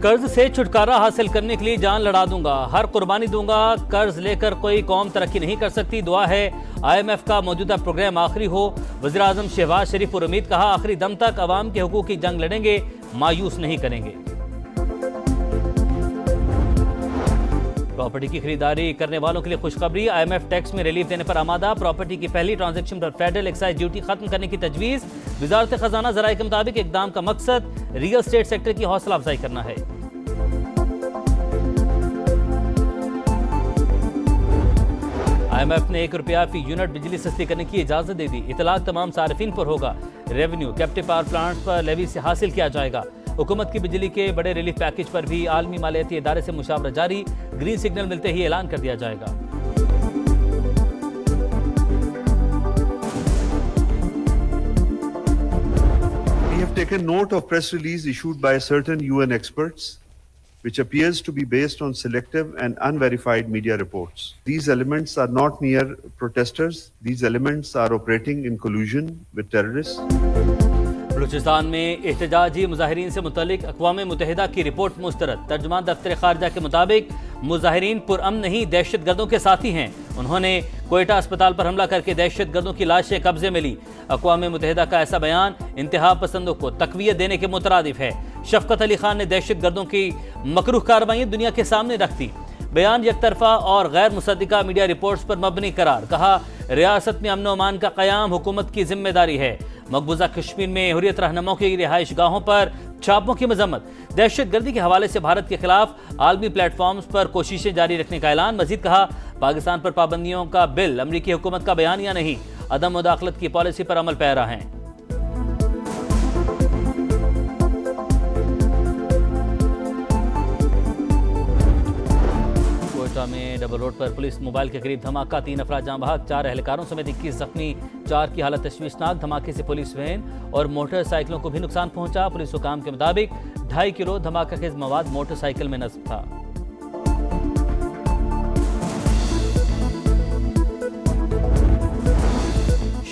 कर्ज से छुटकारा हासिल करने के लिए जान लड़ा दूंगा, हर कुर्बानी दूंगा। कर्ज लेकर कोई कौम तरक्की नहीं कर सकती। दुआ है IMF का मौजूदा प्रोग्राम आखिरी हो। वज़ीर आज़म शहबाज शरीफ पर उम्मीद, कहा आखिरी दम तक अवाम के हुकूक की जंग लड़ेंगे, मायूस नहीं करेंगे। प्रॉपर्टी की खरीदारी करने वालों के लिए खुशखबरी, IMF टैक्स में रिलीफ देने पर आमादा। प्रॉपर्टी की पहली ट्रांजैक्शन पर फेडरल एक्साइज ड्यूटी खत्म करने की तजवीज़। वजारत खजाना ज़राए के मुताबिक इकदाम का मकसद रियल एस्टेट सेक्टर की हौसला अफजाई करना है। IMF ने ₹1 फी यूनिट बिजली सस्ती करने की इजाजत दे दी। इतलाक तमाम सार्फिन पर होगा। रेवेन्यू कैप्टिव पावर प्लांट्स पर लेवी से हासिल किया जाएगा। हुकूमत की बिजली के बड़े रिलीफ पैकेज पर भी आलमी मालियाती इदारे से मुशावरा जारी। ग्रीन सिग्नल मिलते ही ऐलान कर दिया जाएगा। We have taken note of press release issued by certain UN experts, which appears to be based on selective and unverified media reports. These elements are not mere protesters. These elements are operating in collusion with terrorists. Balochistan में एहतजाजी मुजाहिरीन से मुतल्लिक अक़वाम मुत्तहिदा की report मुस्तरद। तर्जुमान दफ्तर खारजा के मुताबिक मुजाहिरीन पुरअमन नहीं, दहशतगर्दों के साथी हैं। उन्होंने कोयटा अस्पताल पर हमला करके दहशतगर्दों की लाशें कब्जे में ली। अक़वाम मुत्तहिदा का ऐसा बयान इंतहा पसंदों को तक़वियत देने के मुतरादिफ है। शफ़क़त अली खान ने दहशतगर्दों की मकरूह कार्रवाई दुनिया के सामने रख दी। बयान यकतरफा और गैर मुसद्दिका मीडिया रिपोर्ट्स पर मबनी करार। कहा रियासत में अमन अमान का क़याम हुकूमत की जिम्मेदारी है। मकबूजा कश्मीर में हुर्रियत रहनुमाओं की रिहाइश गाहों पर छापों की मजम्मत। दहशतगर्दी के हवाले से भारत के खिलाफ आलमी प्लेटफॉर्म्स पर कोशिशें जारी रखने का ऐलान। मजीद कहा पाकिस्तान पर पाबंदियों का बिल अमरीकी हुकूमत का बयानिया नहीं, अदम मुदाखलत की पॉलिसी पर अमल पैरा है। में डबल रोड पर पुलिस मोबाइल के करीब धमाका, 3 अफराद जाँ बहक, 4 एहलकारों समेत 21 जख्मी, 4 की हालत तशवीशनाक। धमाके से पुलिस वैन और मोटरसाइकिलों को भी नुकसान पहुंचा। पुलिस हुकाम के मुताबिक 2.5 किलो धमाका खेज मवाद मोटरसाइकिल में नस्ब था।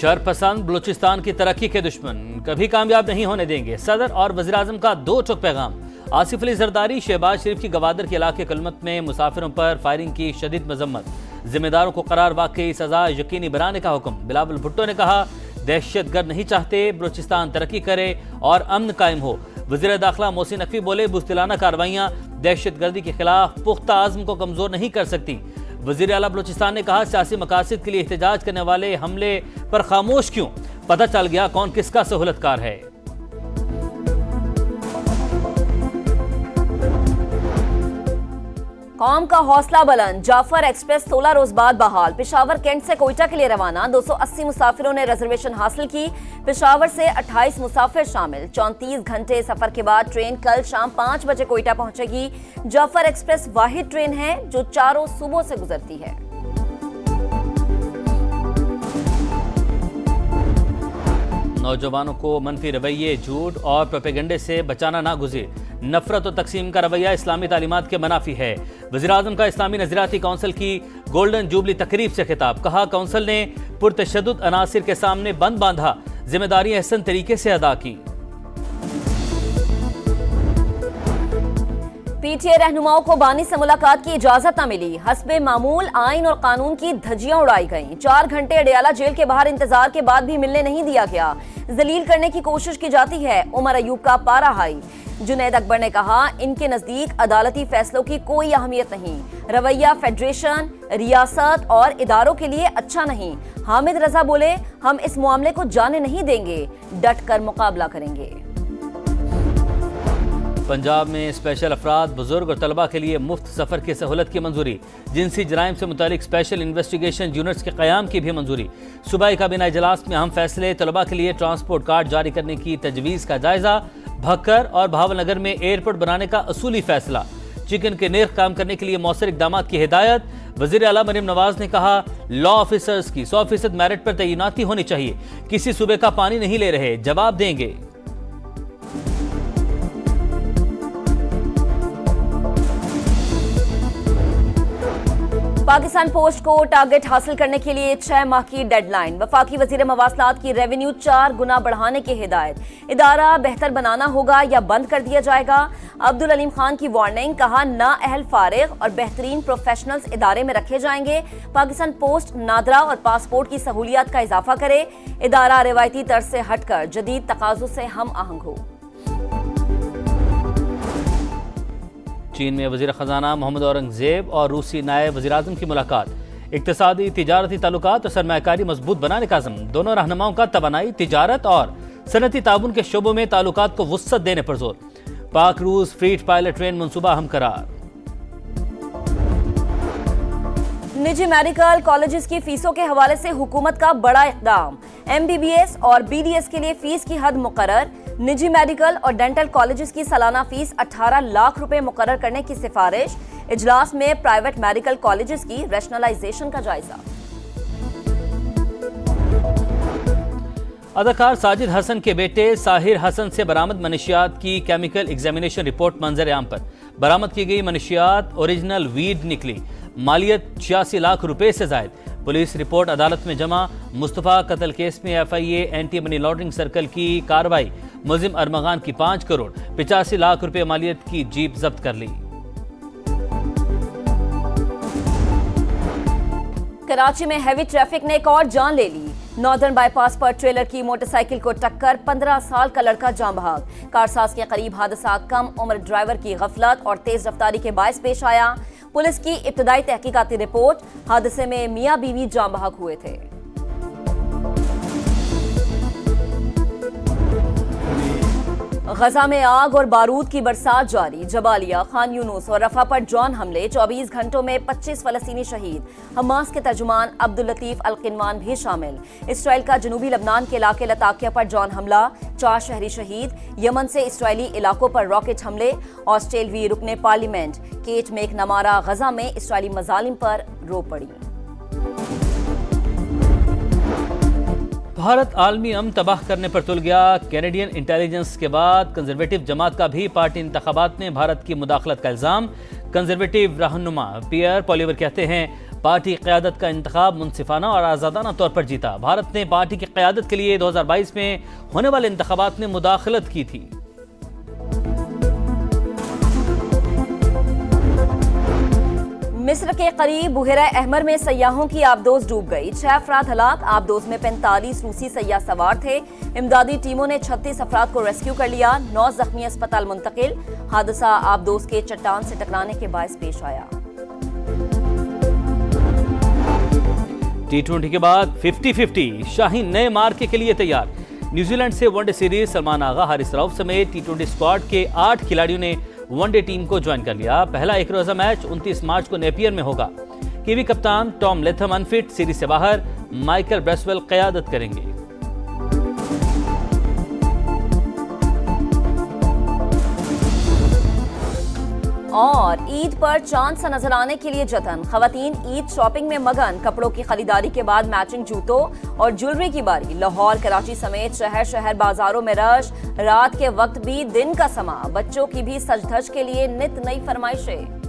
शरपसंद बलूचिस्तान की तरक्की के दुश्मन कभी कामयाब नहीं होने देंगे। सदर और वज़ीर आज़म का 2 टुक पैगाम। आसिफ अली जरदारी शहबाज शरीफ की गवादर के इलाके कलमत में मुसाफिरों पर फायरिंग की शदीद मजम्मत। जिम्मेदारों को करार वाकई सजा यकीनी बनाने का हुक्म। बिलावल भुट्टो ने कहा दहशतगर्द नहीं चाहते बलूचिस्तान तरक्की करे और अमन कायम हो। वज़ीर दाखिला मोहसिन नकवी बोले बुज़दिलाना कार्रवाइयाँ दहशतगर्दी के खिलाफ पुख्ता आज़म को कमज़ोर नहीं कर सकती। वज़ीर आला बलूचिस्तान ने कहा सियासी मकासद के लिए एहतजाज करने वाले हमले पर खामोश क्यों, पता चल गया कौन किसका सहूलतकार है। कौम का हौसला बुलंद, जाफर एक्सप्रेस 16 रोज बाद बहाल। पेशावर कैंट से कोयटा के लिए रवाना, 280 मुसाफिरों ने रिजर्वेशन हासिल की। पेशावर से 28 मुसाफिर शामिल। 34 घंटे सफर के बाद ट्रेन कल शाम 5 बजे कोयटा पहुंचेगी। जाफर एक्सप्रेस वाहिद ट्रेन है जो 4 सूबों से गुजरती है। नौजवानों को मनफी रवैये, झूठ और प्रोपेगेंडे से बचाना ना गुजरे। नफरत और तकसीम का रवैया इस्लामी तालीमात के मनाफी है। वज़ीर आज़म का इस्लामी नज़रियाती कौंसिल की गोल्डन जुबली तकरीब से खिताब। कहा कौंसिल ने पुरतशद्दुद अनासिर के सामने बंद बांधा, जिम्मेदारी अहसन तरीके से अदा की। PTA रहनुमाओं को बानी से मुलाकात की इजाजत न मिली। हस्बे मामूल आइन और कानून की धज्जियां उड़ाई गईं। 4 घंटे अडियाला जेल के बाहर इंतजार के बाद भी मिलने नहीं दिया गया। जलील करने की कोशिश की जाती है। उमर अयूब का पारा हाई। जुनैद अकबर ने कहा इनके नजदीक अदालती फैसलों की कोई अहमियत नहीं। रवैया फेडरेशन, रियासत और इदारों के लिए अच्छा नहीं। हामिद रजा बोले हम इस मामले को जाने नहीं देंगे, डट कर मुकाबला करेंगे। पंजाब में स्पेशल अफराद, बुजुर्ग और तलबा के लिए मुफ्त सफ़र की सहूलत की मंजूरी। जिनसी जराइम से मुतालिक स्पेशल इन्वेस्टिगेशन यूनिट्स के क़याम की भी मंजूरी। सूबाई काबीना इजलास में अहम फैसले। तलबा के लिए ट्रांसपोर्ट कार्ड जारी करने की तजवीज़ का जायजा। भक्कर और भावलनगर में एयरपोर्ट बनाने का असूली फैसला। चिकन के निर्ख काम करने के लिए मौसर इक़दामात की हिदायत। वज़ीर आला मरीम नवाज ने कहा लॉ ऑफिसर्स की 100% मेरिट पर तैनाती होनी चाहिए। किसी सूबे का पानी नहीं ले रहे, जवाब देंगे। पाकिस्तान पोस्ट को टारगेट हासिल करने के लिए 6 माह की डेडलाइन। वफाकी वजीर मवासलात की रेवेन्यू 4 गुना बढ़ाने की हिदायत। इदारा बेहतर बनाना होगा या बंद कर दिया जाएगा। अब्दुल अलीम खान की वार्निंग, कहा नाअहल फारिग और बेहतरीन प्रोफेशनल्स इदारे में रखे जाएंगे। पाकिस्तान पोस्ट नादरा और पासपोर्ट की सहूलियात का इजाफा करे। इदारा रिवायती तर्ज से हटकर जदीद तकाज़ों से हम आहंग हो। चीन में वज़ीर ख़जाना मोहम्मद औरंगज़ेब और रूसी नायब वज़ीर-ए-आज़म की मुलाकात। इक़्तिसादी तिजारती ताल्लुकात और सरमायाकारी मजबूत बनाने का अज़्म। दोनों रहनुमाओं का तवानाई, तिजारत और सनती ताउन के शोबों में ताल्लुकात को वुसअत देने पर जोर। पाक रूस फ्रीट पायलट ट्रेन मनसूबा हम करार। निजी मेडिकल कॉलेजेस की फीसों के हवाले से हुकूमत का बड़ा इक़दाम। MBBS और BDS के लिए फीस की हद मुकर्रर। निजी मेडिकल और डेंटल कॉलेजेस की सालाना फीस 18 लाख रुपए मुकर्रर करने की सिफारिश। इजलास में प्राइवेट मेडिकल कॉलेजेस की रैशनलाइजेशन का जायजा। अदाकार साजिद हसन के बेटे साहिर हसन से बरामद मनशियात की केमिकल एग्जामिनेशन रिपोर्ट मंजर आम पर। बरामद की गई मनशियात ओरिजिनल वीड निकली। मालियत 86 लाख रुपए से जायद। पुलिस रिपोर्ट अदालत में जमा। मुस्तफ़ा कत्ल केस में FIA anti money laundering circle की कार्रवाई। मुलजिम अरमगान की 5 करोड़ 85 लाख रुपए मालियत की जीप जब्त कर ली। कराची में हैवी ट्रैफिक ने एक और जान ले ली। नॉर्दर्न बाईपास पर ट्रेलर की मोटरसाइकिल को टक्कर, 15 साल का लड़का जान बहक। कारसाज के करीब हादसा कम उम्र ड्राइवर की गफलत और तेज रफ्तारी के बायस पेश आया। पुलिस की इब्तदाई तहकीकाती रिपोर्ट, हादसे में मियां बीवी जान बहक हुए थे। गजा में आग और बारूद की बरसात जारी। जबालिया, खान यूनुस और रफा पर ड्रोन हमले। 24 घंटों में 25 फलस्तीनी शहीद। हमास के तर्जुमान अब्दुल लतीफ अल किनवान भी शामिल। इसराइल का जनूबी लबनान के इलाके लताकिया पर ड्रोन हमला, 4 शहरी शहीद। यमन से इसराइली इलाकों पर रॉकेट हमले। ऑस्ट्रेलवी रुकने पार्लियामेंट केट मैकनमारा गजा में इसराइली मजालिम पर रो पड़ी। भारत आलमी अमन तबाह करने पर तुल गया। कैनेडियन इंटेलिजेंस के बाद कंजर्वेटिव जमात का भी पार्टी इंतखाबात में भारत की मुदाखलत का इल्जाम। कंजर्वेटिव रहनुमा पियर पॉलिवर कहते हैं पार्टी क़यादत का इंतखाब मुनसिफाना और आज़ादाना तौर पर जीता। भारत ने पार्टी की क़यादत के लिए 2022 में होने वाले इंतखाबात में मुदाखलत की थी। मिस्र के करीब बुहेरा अहमर में सयाहों की आबदोज डूब गई। 6 अफराद हलाक। आबदोज में 45 रूसी सयाह सवार थे। इमदादी टीमों ने 36 अफराद को रेस्क्यू कर लिया। 9 जख्मी अस्पताल मुंतकिल। हादसा आबदोज के चट्टान से टकराने के बायस पेश आया। T20 के बाद 50-50 शाहीन नए मार्के के लिए तैयार। न्यूजीलैंड से वनडे सीरीज सलमान आगा, हारिस रऊफ समेत T20 स्क्वाड के 8 खिलाड़ियों ने वनडे टीम को ज्वाइन कर लिया। पहला एक रोजा मैच 29 मार्च को नेपियर में होगा। कीवी कप्तान टॉम लेथम अनफिट, सीरीज से बाहर। माइकल ब्रेसवेल क़यादत करेंगे। और ईद पर चांद सा नजर आने के लिए जतन। खवातीन ईद शॉपिंग में मगन। कपड़ों की खरीदारी के बाद मैचिंग जूतों और ज्वेलरी की बारी। लाहौर, कराची समेत शहर शहर बाजारों में रश। रात के वक्त भी दिन का समा। बच्चों की भी सज धज के लिए नित नई फरमाइशें।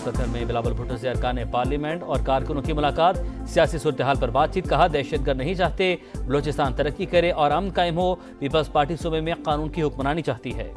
कतर में बिलावल भुट्टो से अरकान पार्लियामेंट और कारकुनों की मुलाकात। सियासी सूरत हाल पर बातचीत। कहा दहशतगर्द नहीं चाहते, बलोचिस्तान तरक्की करे और अमन कायम हो। पीपल्स पार्टी सूबे में कानून की हुक्मरानी चाहती है।